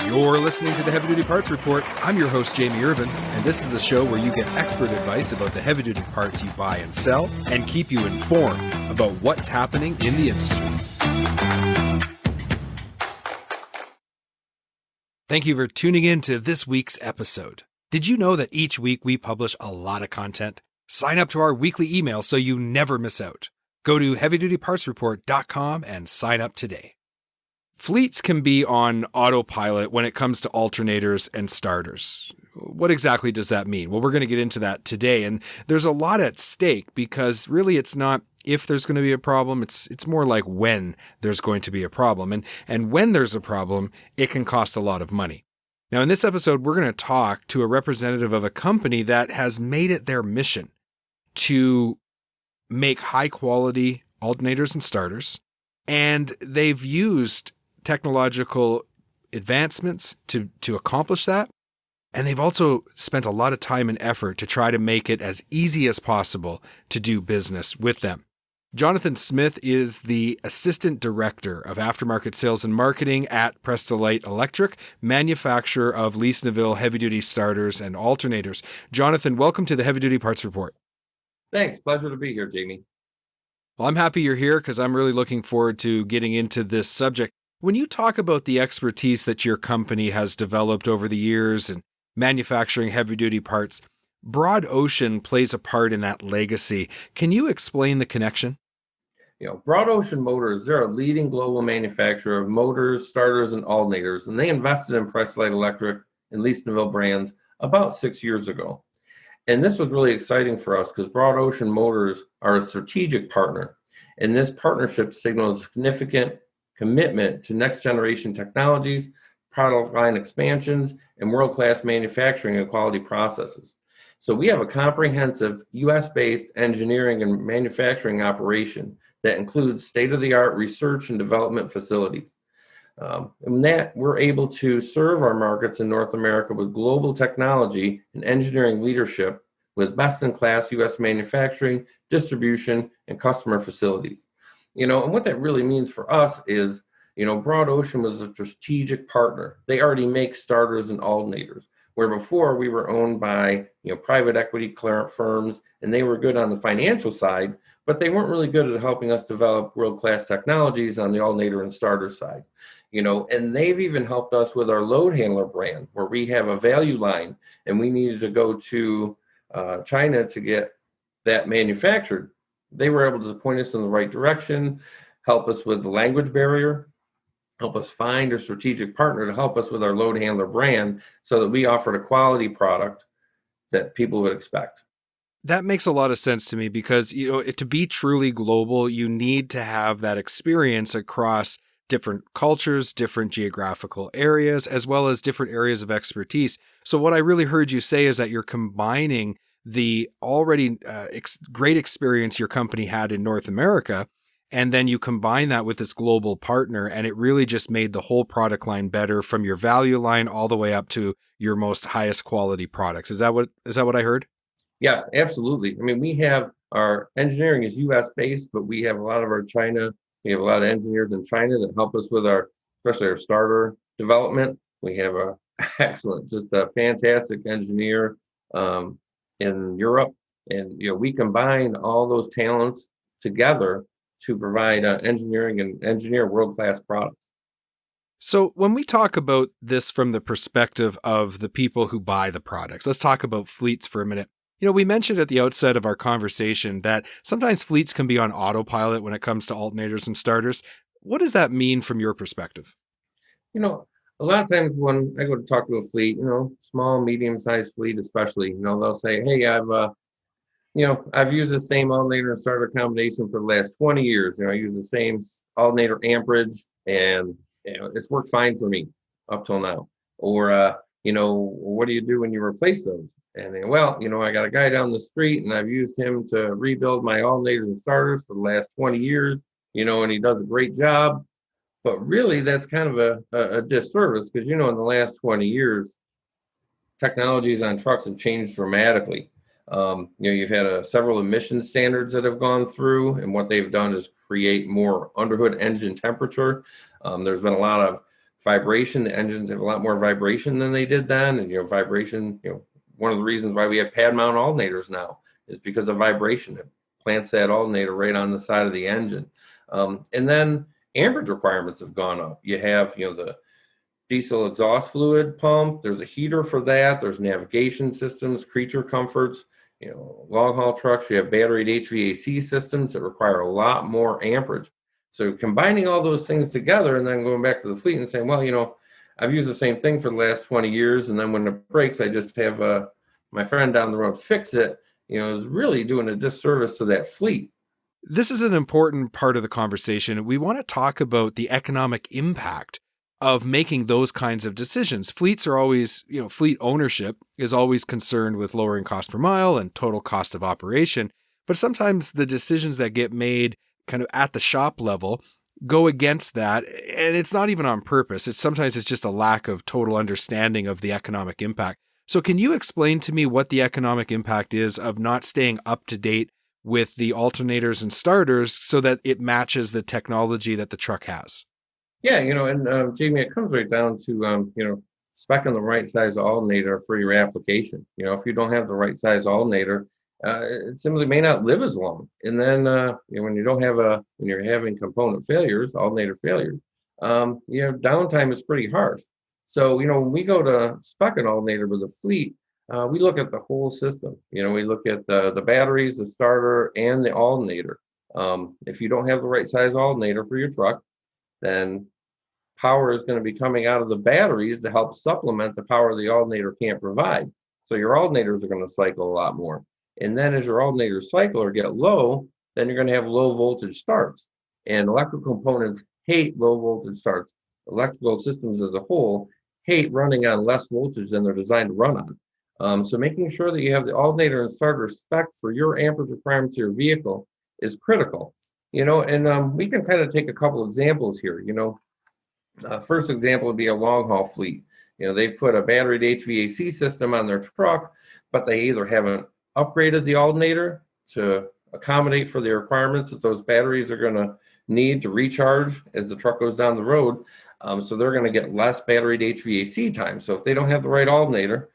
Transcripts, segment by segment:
You're listening to the Heavy Duty Parts Report. I'm your host, Jamie Irvin, and this is the show where you get expert advice about the heavy duty parts you buy and sell and keep you informed about what's happening in the industry. Thank you for tuning in to this week's episode. Did you know that each week we publish a lot of content? Sign up to our weekly email so you never miss out. Go to heavydutypartsreport.com and sign up today. Fleets can be on autopilot when it comes to alternators and starters. What exactly does that mean? Well, we're going to get into that today, and there's a lot at stake because really it's not if there's going to be a problem, it's more like when there's going to be a problem. And when there's a problem, it can cost a lot of money. Now, in this episode, we're going to talk to a representative of a company that has made it their mission to make high-quality alternators and starters, and they've used technological advancements to accomplish that. And they've also spent a lot of time and effort to try to make it as easy as possible to do business with them. Jonathan Smith is the Assistant Director of Aftermarket Sales and Marketing at Prestolite Electric, manufacturer of Leesneville heavy-duty starters and alternators. Jonathan, welcome to the Heavy Duty Parts Report. Thanks. Pleasure to be here, Jamie. Well, I'm happy you're here because I'm really looking forward to getting into this subject. When you talk about the expertise that your company has developed over the years in manufacturing heavy-duty parts, Broad Ocean plays a part in that legacy. Can you explain the connection? Broad Ocean Motors, they're a leading global manufacturer of motors, starters, and alternators, and they invested in Prestolite Electric and Leesneville brands about 6 years ago. And this was really exciting for us because Broad Ocean Motors are a strategic partner, and this partnership signals significant commitment to next-generation technologies, product line expansions, and world-class manufacturing and quality processes. So we have a comprehensive U.S.-based engineering and manufacturing operation that includes state-of-the-art research and development facilities. And that we're able to serve our markets in North America with global technology and engineering leadership with best-in-class U.S. manufacturing, distribution, and customer facilities. And what that really means for us is, Broad Ocean was a strategic partner. They already make starters and alternators, where before we were owned by, private equity firms, and they were good on the financial side, but they weren't really good at helping us develop world-class technologies on the alternator and starter side. And they've even helped us with our load handler brand, where we have a value line, and we needed to go to China to get that manufactured. They were able to point us in the right direction, help us with the language barrier, help us find a strategic partner to help us with our load handler brand so that we offered a quality product that people would expect. That makes a lot of sense to me because, to be truly global, you need to have that experience across different cultures, different geographical areas, as well as different areas of expertise. So what I really heard you say is that you're combining the already great experience your company had in North America, and then you combine that with this global partner, and it really just made the whole product line better from your value line all the way up to your most highest quality products. Is that what I heard? Yes, absolutely. I mean, we have our engineering is U.S. based, but we have a lot of our China. We have a lot of engineers in China that help us with especially our starter development. We have just a fantastic engineer in Europe, and we combine all those talents together to provide engineering and engineer world-class products. So when we talk about this from the perspective of the people who buy the products, let's talk about fleets for a minute. We mentioned at the outset of our conversation that sometimes fleets can be on autopilot when it comes to alternators and starters. What does that mean from your perspective? A lot of times when I go to talk to a fleet, small, medium-sized fleet especially, they'll say, hey, I've used the same alternator and starter combination for the last 20 years. I use the same alternator amperage, and it's worked fine for me up till now. Or, what do you do when you replace those? And then, I got a guy down the street, and I've used him to rebuild my alternators and starters for the last 20 years, and he does a great job. But really, that's kind of a disservice because, in the last 20 years, technologies on trucks have changed dramatically. You've had several emission standards that have gone through, and what they've done is create more underhood engine temperature. There's been a lot of vibration. The engines have a lot more vibration than they did then. And, vibration, one of the reasons why we have pad mount alternators now is because of vibration. It plants that alternator right on the side of the engine. And then amperage requirements have gone up. You have, the diesel exhaust fluid pump. There's a heater for that. There's navigation systems, creature comforts. Long haul trucks, you have batteried HVAC systems that require a lot more amperage. So combining all those things together and then going back to the fleet and saying, well, I've used the same thing for the last 20 years. And then when it breaks, I just have my friend down the road fix it, is really doing a disservice to that fleet. This is an important part of the conversation. We want to talk about the economic impact of making those kinds of decisions. Fleets are always, fleet ownership is always concerned with lowering cost per mile and total cost of operation. But sometimes the decisions that get made kind of at the shop level go against that. And it's not even on purpose. Sometimes it's just a lack of total understanding of the economic impact. So can you explain to me what the economic impact is of not staying up to date with the alternators and starters so that it matches the technology that the truck has? Yeah, and Jamie, it comes right down to, speccing the right size alternator for your application. If you don't have the right size alternator, it simply may not live as long. And then, when you're having component failures, alternator failures, downtime is pretty harsh. So, when we go to spec an alternator with a fleet, we look at the whole system. We look at the batteries, the starter, and the alternator. If you don't have the right size alternator for your truck, then power is going to be coming out of the batteries to help supplement the power the alternator can't provide. So your alternators are going to cycle a lot more. And then as your alternators cycle or get low, then you're going to have low voltage starts. And electrical components hate low voltage starts. Electrical systems as a whole hate running on less voltage than they're designed to run on. So making sure that you have the alternator and starter spec for your amperage requirements of your vehicle is critical. And we can kind of take a couple examples here. First example would be a long haul fleet. They've put a battery HVAC system on their truck, but they either haven't upgraded the alternator to accommodate for the requirements that those batteries are going to need to recharge as the truck goes down the road. So they're going to get less battery HVAC time. So if they don't have the right alternator,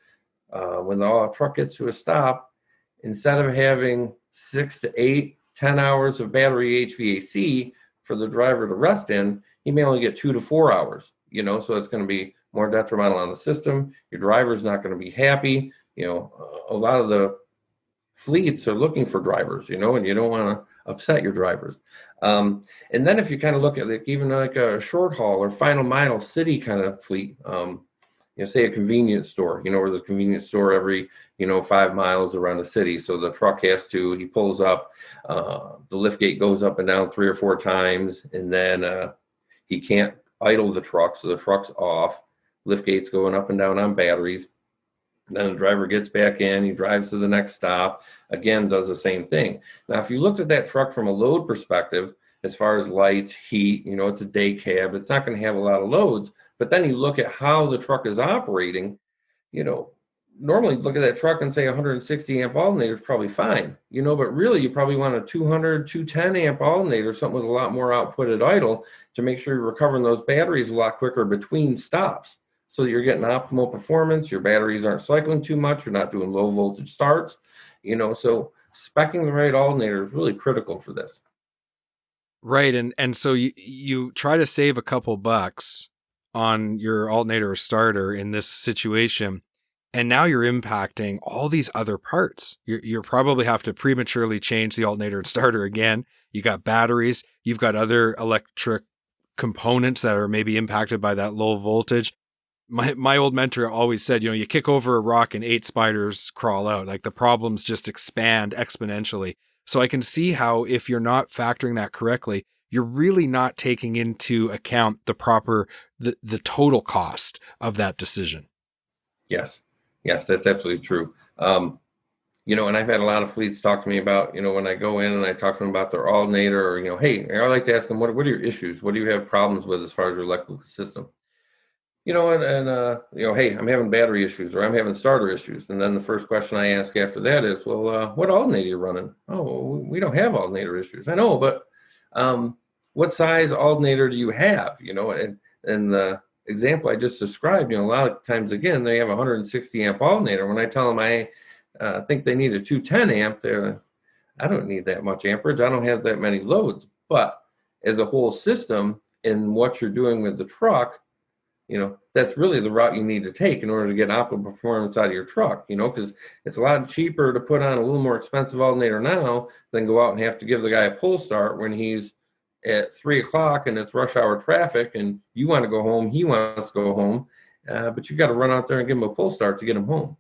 when the truck gets to a stop, instead of having 6 to 8, 10 hours of battery HVAC for the driver to rest in, he may only get 2 to 4 hours, so it's going to be more detrimental on the system. Your driver's not going to be happy. A lot of the fleets are looking for drivers, and you don't want to upset your drivers. And then if you kind of look at even like a short haul or final mile city kind of fleet, say a convenience store, where there's a convenience store every, 5 miles around the city. So the truck he pulls up, the lift gate goes up and down 3 or 4 times, and then he can't idle the truck. So the truck's off, lift gate's going up and down on batteries. Then the driver gets back in, he drives to the next stop, again, does the same thing. Now, if you looked at that truck from a load perspective, as far as lights, heat, it's a day cab, it's not going to have a lot of loads. But then you look at how the truck is operating, normally look at that truck and say 160 amp alternator is probably fine, but really you probably want a 200, 210 amp alternator, something with a lot more output at idle to make sure you're recovering those batteries a lot quicker between stops so that you're getting optimal performance. Your batteries aren't cycling too much. You're not doing low voltage starts, so speccing the right alternator is really critical for this. Right. And so you try to save a couple bucks on your alternator or starter in this situation, and now you're impacting all these other parts. You probably have to prematurely change the alternator and starter again. You got batteries, you've got other electric components that are maybe impacted by that low voltage. My old mentor always said, you kick over a rock and 8 spiders crawl out. Like the problems just expand exponentially. So I can see how if you're not factoring that correctly, you're really not taking into account the total cost of that decision. Yes, that's absolutely true. And I've had a lot of fleets talk to me about, when I go in and I talk to them about their alternator or, hey, I like to ask them, what are your issues? What do you have problems with as far as your electrical system? Hey, I'm having battery issues or I'm having starter issues. And then the first question I ask after that is, well, what alternator are you running? Oh, we don't have alternator issues. I know, but what size alternator do you have? And the example I just described, a lot of times, again, they have a 160 amp alternator. When I tell them I think they need a 210 amp, I don't need that much amperage. I don't have that many loads. But as a whole system in what you're doing with the truck, that's really the route you need to take in order to get optimal performance out of your truck, because it's a lot cheaper to put on a little more expensive alternator now than go out and have to give the guy a pull start when he's at 3 o'clock and it's rush hour traffic and you want to go home, he wants to go home, but you got to run out there and give him a pull start to get him home.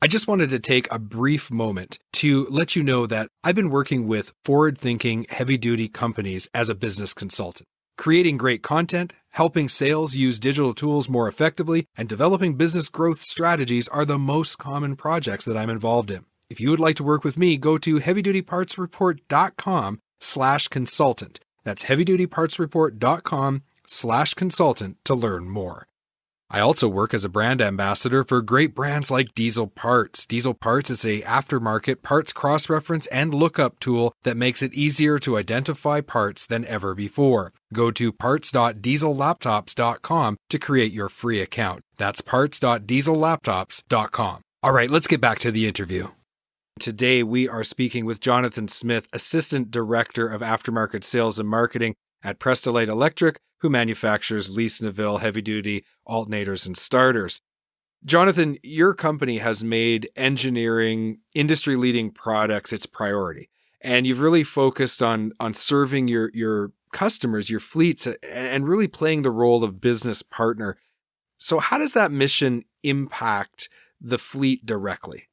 I just wanted to take a brief moment to let you know that I've been working with forward-thinking, heavy-duty companies as a business consultant, creating great content, helping sales use digital tools more effectively, and developing business growth strategies are the most common projects that I'm involved in. If you would like to work with me, go to heavydutypartsreport.com/consultant. That's heavydutypartsreport.com/consultant to learn more. I also work as a brand ambassador for great brands like Diesel Parts. Diesel Parts is a aftermarket parts cross-reference and lookup tool that makes it easier to identify parts than ever before. Go to parts.diesellaptops.com to create your free account. That's parts.diesellaptops.com. All right, let's get back to the interview. Today, we are speaking with Jonathan Smith, Assistant Director of Aftermarket Sales and Marketing at Prestolite Electric, who manufactures Lease Neville heavy-duty alternators and starters. Jonathan, your company has made engineering industry-leading products its priority, and you've really focused on serving your customers, your fleets, and really playing the role of business partner. So how does that mission impact the fleet directly?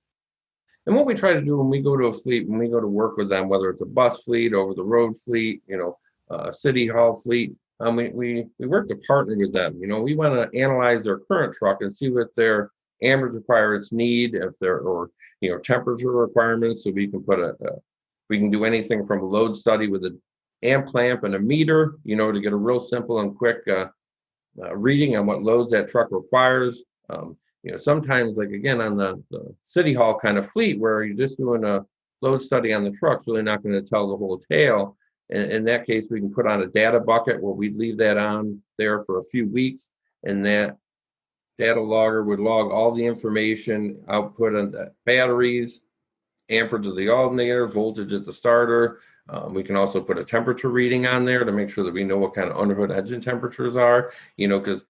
And what we try to do when we go to a fleet, when we go to work with them, whether it's a bus fleet, over the road fleet, city hall fleet, we work to partner with them. We want to analyze their current truck and see what their amperage requirements need, if there or temperature requirements. So we can we can do anything from a load study with an amp clamp and a meter, to get a real simple and quick reading on what loads that truck requires. Sometimes, like again on the city hall kind of fleet where you're just doing a load study on the truck's really not going to tell the whole tale. In that case, we can put on a data bucket where we'd leave that on there for a few weeks, and that data logger would log all the information, output on the batteries, amperage of the alternator, voltage at the starter. We can also put a temperature reading on there to make sure that we know what kind of underhood engine temperatures are, because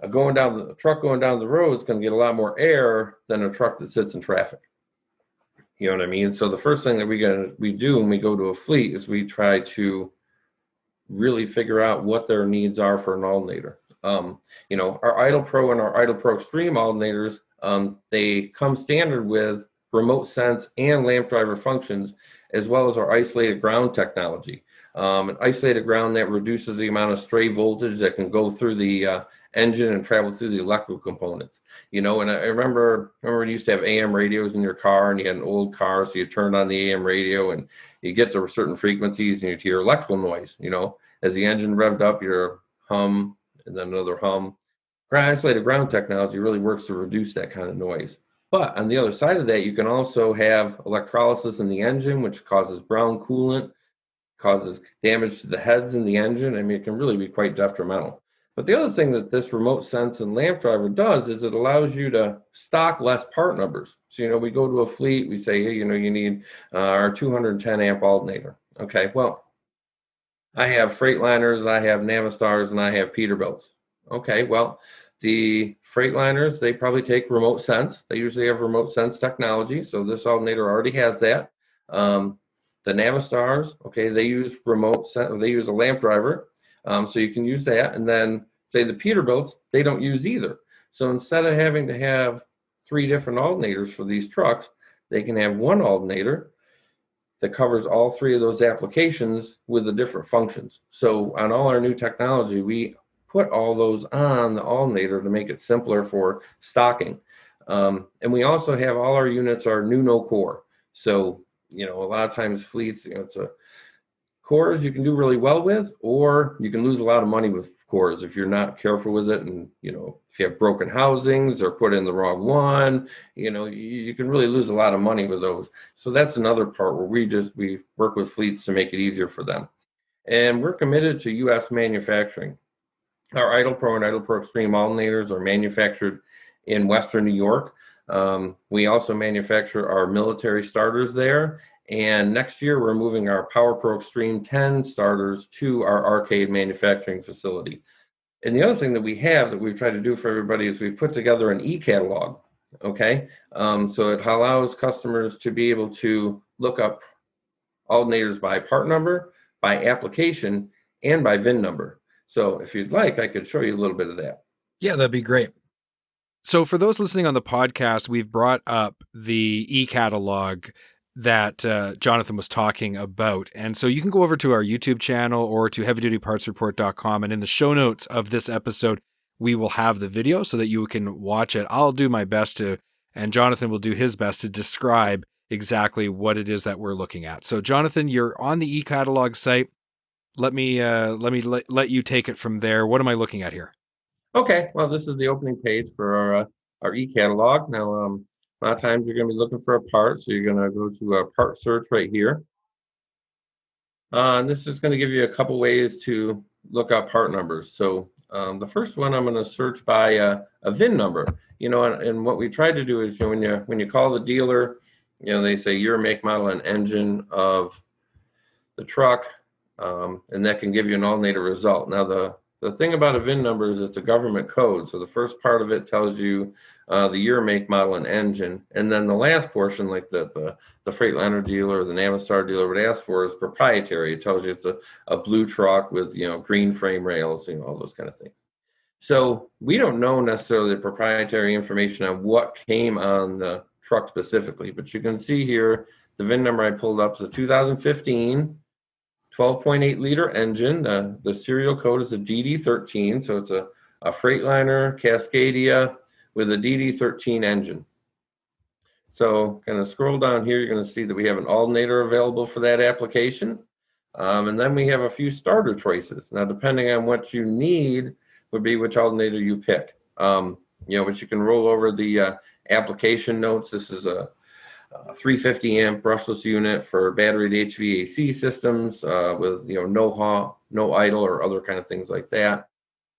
going down the road is going to get a lot more air than a truck that sits in traffic. You know what I mean? So the first thing that we do when we go to a fleet is we try to really figure out what their needs are for an alternator. Our Idle Pro and our Idle Pro Extreme alternators, they come standard with remote sense and lamp driver functions, as well as our isolated ground technology. An isolated ground that reduces the amount of stray voltage that can go through the engine and travel through the electrical components. And I remember you used to have AM radios in your car, and you had an old car, so you turned on the AM radio and you get to certain frequencies and you hear electrical noise. As the engine revved up, your hum and then another hum. Isolated ground technology really works to reduce that kind of noise. But on the other side of that, you can also have electrolysis in the engine, which causes brown coolant, causes damage to the heads in the engine. It can really be quite detrimental. But the other thing that this remote sense and lamp driver does is it allows you to stock less part numbers. So, we go to a fleet, we say, hey, you need our 210 amp alternator. Okay, well, I have Freightliners, I have Navistars, and I have Peterbilts. Okay, well, the Freightliners, they probably take remote sense. They usually have remote sense technology, so this alternator already has that. The Navistars, okay, they use they use a lamp driver. So you can use that. And then say the Peterbilts, they don't use either. So instead of having to have 3 different alternators for these trucks, they can have one alternator that covers all 3 of those applications with the different functions. So on all our new technology, we put all those on the alternator to make it simpler for stocking. And we also have all our units are new no core. So, a lot of times fleets, it's a cores you can do really well with, or you can lose a lot of money with cores if you're not careful with it. And, if you have broken housings or put in the wrong one, you can really lose a lot of money with those. So that's another part where we work with fleets to make it easier for them. And we're committed to U.S. manufacturing. Our Idle Pro and Idle Pro Extreme alternators are manufactured in Western New York. We also manufacture our military starters there. And next year, we're moving our Power Pro Extreme 10 starters to our arcade manufacturing facility. And the other thing that we have that we've tried to do for everybody is we've put together an ECatalog. Okay. So it allows customers to be able to look up alternators by part number, by application, and by VIN number. So if you'd like, I could show you a little bit of that. Yeah, that'd be great. So for those listening on the podcast, we've brought up the e-catalog that Jonathan was talking about. And so you can go over to our YouTube channel or to heavydutypartsreport.com. And in the show notes of this episode, we will have the video so that you can watch it. I'll do my best to, and Jonathan will do his best to describe exactly what it is that we're looking at. So Jonathan, you're on the e-catalog site. Let me let you take it from there. What am I looking at here? Okay, well, this is the opening page for our e-catalog. Now, a lot of times you're going to be looking for a part, so you're going to go to a part search right here. And this is going to give you a couple ways to look up part numbers. So the first one, I'm going to search by a VIN number. And what we tried to do is, when you call the dealer, they say year, make, model, and engine of the truck, and that can give you an alternator result. Now, the thing about a VIN number is it's a government code. So the first part of it tells you the year, make, model, and engine. And then the last portion, like the Freightliner dealer or the Navistar dealer would ask for, is proprietary. It tells you it's a blue truck with, green frame rails, all those kind of things. So we don't know necessarily the proprietary information on what came on the truck specifically, but you can see here, the VIN number I pulled up is a 2015 12.8 liter engine. The serial code is a DD13, so it's a Freightliner Cascadia with a DD13 engine. So kind of scroll down here, you're going to see that we have an alternator available for that application. And then we have a few starter choices. Now, depending on what you need would be which alternator you pick. But you can roll over the application notes. This is a 350 amp brushless unit for battery to HVAC systems with no idle or other kind of things like that.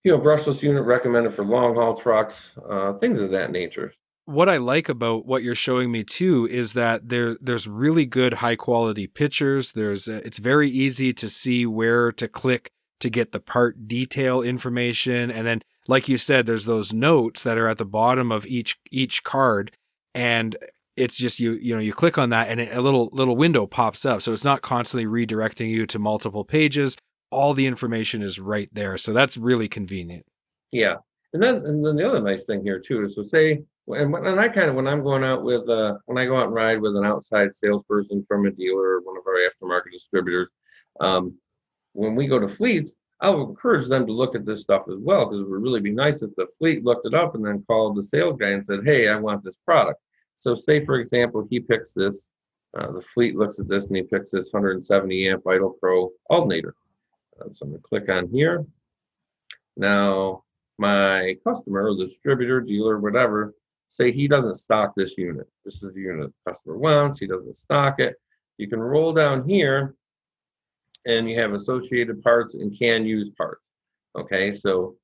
Brushless unit recommended for long haul trucks, things of that nature. What I like about what you're showing me too is that there's really good high quality pictures. It's very easy to see where to click to get the part detail information, and then like you said, there's those notes that are at the bottom of each card, and it's just you click on that and a little window pops up. So it's not constantly redirecting you to multiple pages. All the information is right there. So that's really convenient. Yeah. And then the other nice thing here too is, so say, when I'm going out with, when I go out and ride with an outside salesperson from a dealer or one of our aftermarket distributors, when we go to fleets, I'll encourage them to look at this stuff as well, because it would really be nice if the fleet looked it up and then called the sales guy and said, hey, I want this product. So say, for example, he picks this, the fleet looks at this and he picks this 170 amp Idle Pro alternator. So I'm going to click on here. Now, my customer, or the distributor, dealer, whatever, say he doesn't stock this unit. This is the unit the customer wants. He doesn't stock it. You can roll down here and you have associated parts and can use parts. Okay, so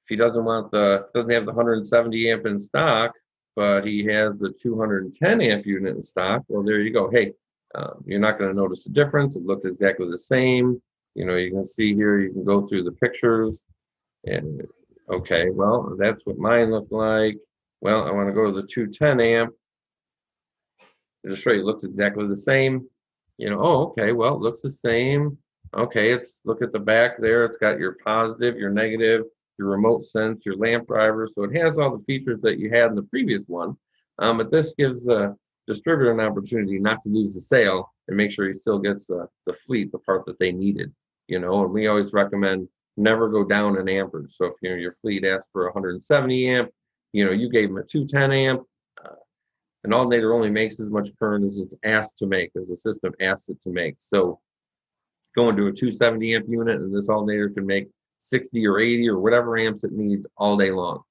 if he doesn't have the 170 amp in stock, but he has the 210 amp unit in stock, well, there you go. Hey, you're not going to notice the difference. It looks exactly the same. You can see here, you can go through the pictures and, okay, well, that's what mine looked like. Well, I want to go to the 210 amp. I'll just show you, it looks exactly the same. Okay, well, it looks the same. Okay, look at the back there. It's got your positive, your negative, your remote sense, your lamp driver. So it has all the features that you had in the previous one. But this gives the distributor an opportunity not to lose the sale and make sure he still gets the fleet, the part that they needed. And we always recommend never go down in amperage. So if your fleet asks for 170 amp, you gave them a 210 amp. An alternator only makes as much current as it's asked to make, as the system asks it to make. So going to a 270 amp unit, and this alternator can make 60 or 80 or whatever amps it needs all day long.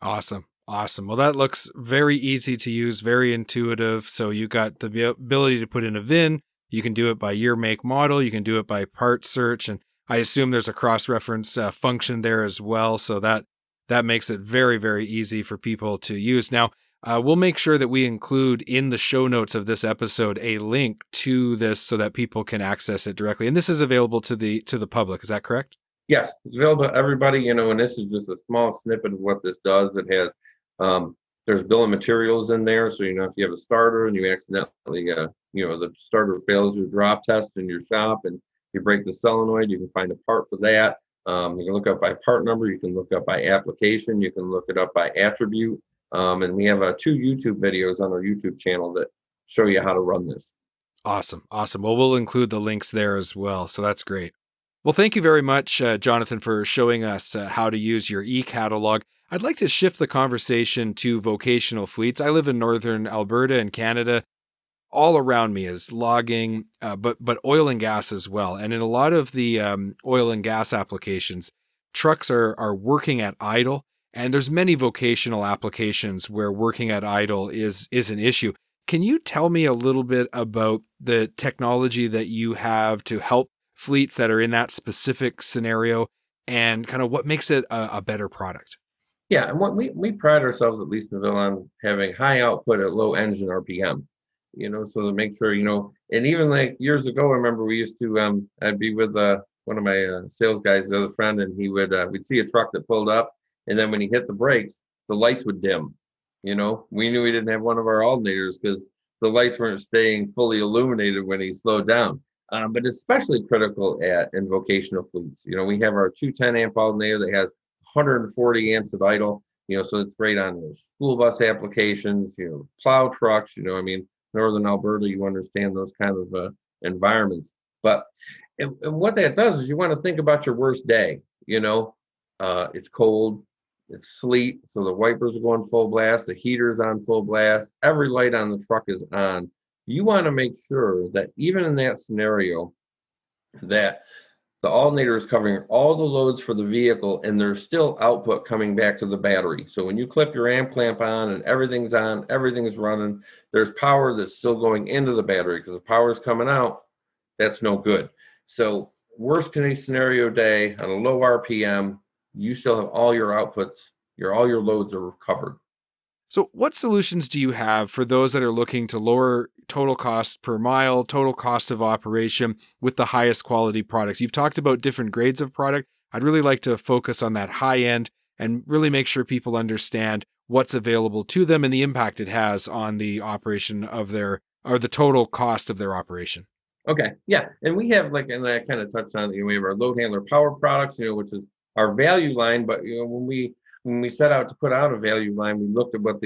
Awesome. Well, that looks very easy to use, very intuitive. So you got the ability to put in a VIN. You can do it by year, make, model. You can do it by part search. And I assume there's a cross-reference function there as well, so that makes it very, very easy for people to use. Now, we'll make sure that we include in the show notes of this episode a link to this so that people can access it directly. And this is available to the public. Is that correct? Yes, it's available to everybody, and this is just a small snippet of what this does. It has, there's bill of materials in there. So, if you have a starter and you accidentally, the starter fails your drop test in your shop and you break the solenoid, you can find a part for that. You can look up by part number. You can look up by application. You can look it up by attribute. And we have 2 YouTube videos on our YouTube channel that show you how to run this. Awesome. Well, we'll include the links there as well. So that's great. Well, thank you very much, Jonathan, for showing us how to use your ECatalog. I'd like to shift the conversation to vocational fleets. I live in northern Alberta in Canada. All around me is logging, but oil and gas as well. And in a lot of the oil and gas applications, trucks are working at idle. And there's many vocational applications where working at idle is an issue. Can you tell me a little bit about the technology that you have to help fleets that are in that specific scenario and kind of what makes it a better product? Yeah, and what we pride ourselves, at least in Neville, on having high output at low engine RPM. So to make sure, and even like years ago, I remember we used to, I'd be with one of my sales guys, the other friend, and we'd see a truck that pulled up, and then when he hit the brakes, the lights would dim. We knew we didn't have one of our alternators because the lights weren't staying fully illuminated when he slowed down. But especially critical in vocational fleets. We have our 210 amp alternator that has 140 amps at idle. So it's great on school bus applications, plow trucks. Northern Alberta, you understand those kind of environments. But and what that does is you want to think about your worst day. It's cold, it's sleet, so the wipers are going full blast, the heater's on full blast, every light on the truck is on. You want to make sure that even in that scenario, that the alternator is covering all the loads for the vehicle and there's still output coming back to the battery. So when you clip your amp clamp on and everything's on, everything's running, there's power that's still going into the battery because the power is coming out. That's no good. So worst case scenario day on a low RPM, you still have all your outputs, all your loads are covered. So what solutions do you have for those that are looking to lower total cost per mile, total cost of operation with the highest quality products? You've talked about different grades of product. I'd really like to focus on that high end and really make sure people understand what's available to them and the impact it has on the operation of the total cost of their operation. Okay. Yeah. And we have and I kind of touched on, we have our load handler power products, which is our value line. But, when we set out to put out a value line, we looked at what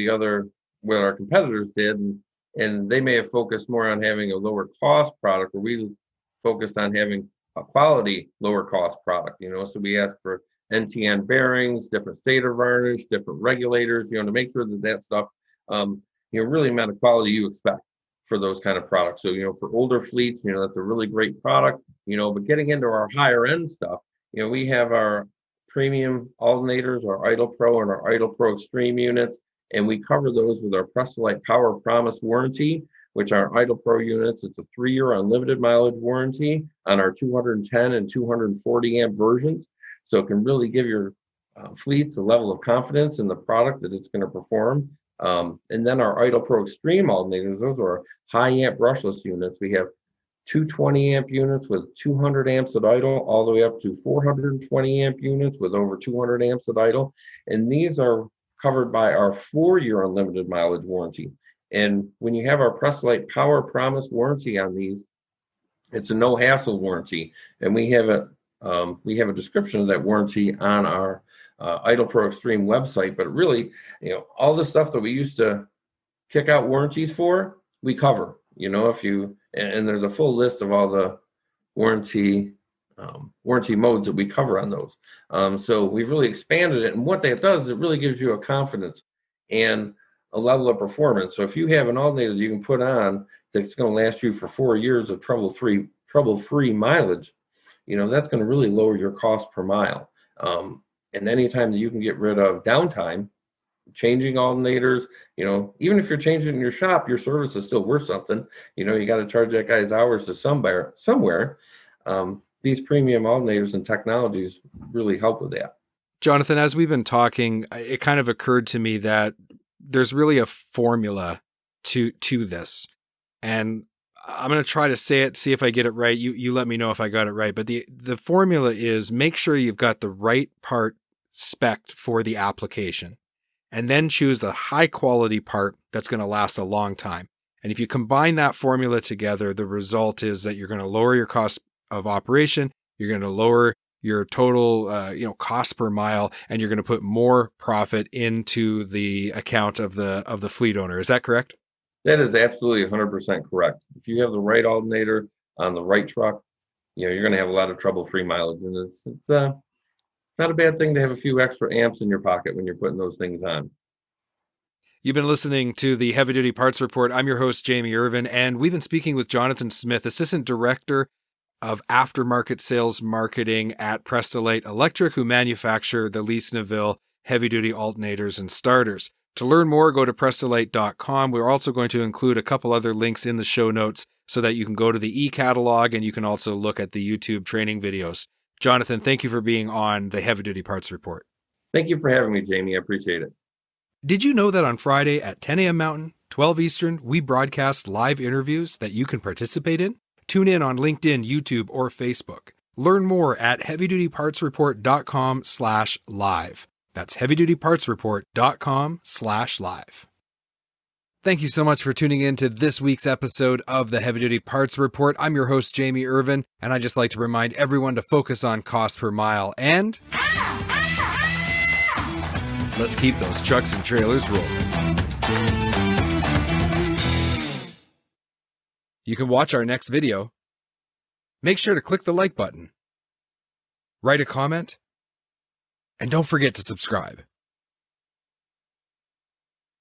our competitors did, and they may have focused more on having a lower cost product, or we focused on having a quality lower cost product. So we asked for NTN bearings, different stator varnish, different regulators, to make sure that stuff, really met the quality you expect for those kind of products. So, for older fleets, that's a really great product, but getting into our higher end stuff, we have our premium alternators, our Idle Pro and our Idle Pro Extreme units, and we cover those with our Press-Lite Power Promise warranty, which are Idle Pro units. It's a 3-year unlimited mileage warranty on our 210 and 240 amp versions. So it can really give your fleets a level of confidence in the product that it's going to perform. And then our Idle Pro Extreme alternators, those are high amp brushless units. We have 220 amp units with 200 amps at idle, all the way up to 420 amp units with over 200 amps at idle. And these are covered by our 4-year unlimited mileage warranty. And when you have our Press-Lite Power Promise warranty on these, it's a no hassle warranty. And we have a description of that warranty on our Idle Pro Extreme website. But really, all the stuff that we used to kick out warranties for, we cover. And there's a full list of all the warranty modes that we cover on those. So we've really expanded it. And what that does is it really gives you a confidence and a level of performance. So if you have an alternator that you can put on that's going to last you for 4 years of trouble-free mileage, that's going to really lower your cost per mile. And anytime that you can get rid of downtime, changing alternators, even if you're changing in your shop, your service is still worth something. You got to charge that guy's hours to somewhere. these premium alternators and technologies really help with that. Jonathan, as we've been talking, it kind of occurred to me that there's really a formula to this. And I'm going to try to say it, see if I get it right. You let me know if I got it right. But the formula is make sure you've got the right part spec'd for the application, and then choose the high quality part that's going to last a long time. And if you combine that formula together, the result is that you're going to lower your cost of operation, you're going to lower your total cost per mile, and you're going to put more profit into the account of the fleet owner. Is that correct? That is absolutely 100% correct. If you have the right alternator on the right truck, you're going to have a lot of trouble-free mileage, and it's not a bad thing to have a few extra amps in your pocket when you're putting those things on. You've been listening to the Heavy Duty Parts Report. I'm your host, Jamie Irvin, and we've been speaking with Jonathan Smith, Assistant Director of Aftermarket Sales Marketing at Prestolite Electric, who manufacture the Lee Sneville heavy-duty alternators and starters. To learn more, go to Prestolite.com. We're also going to include a couple other links in the show notes so that you can go to the ECatalog and you can also look at the YouTube training videos. Jonathan, thank you for being on the Heavy Duty Parts Report. Thank you for having me, Jamie. I appreciate it. Did you know that on Friday at 10 a.m. Mountain, 12 Eastern, we broadcast live interviews that you can participate in? Tune in on LinkedIn, YouTube, or Facebook. Learn more at heavydutypartsreport.com/live. That's heavydutypartsreport.com/live. Thank you so much for tuning in to this week's episode of the Heavy Duty Parts Report. I'm your host, Jamie Irvin, and I just like to remind everyone to focus on cost per mile and let's keep those trucks and trailers rolling. You can watch our next video. Make sure to click the like button, write a comment, and don't forget to subscribe.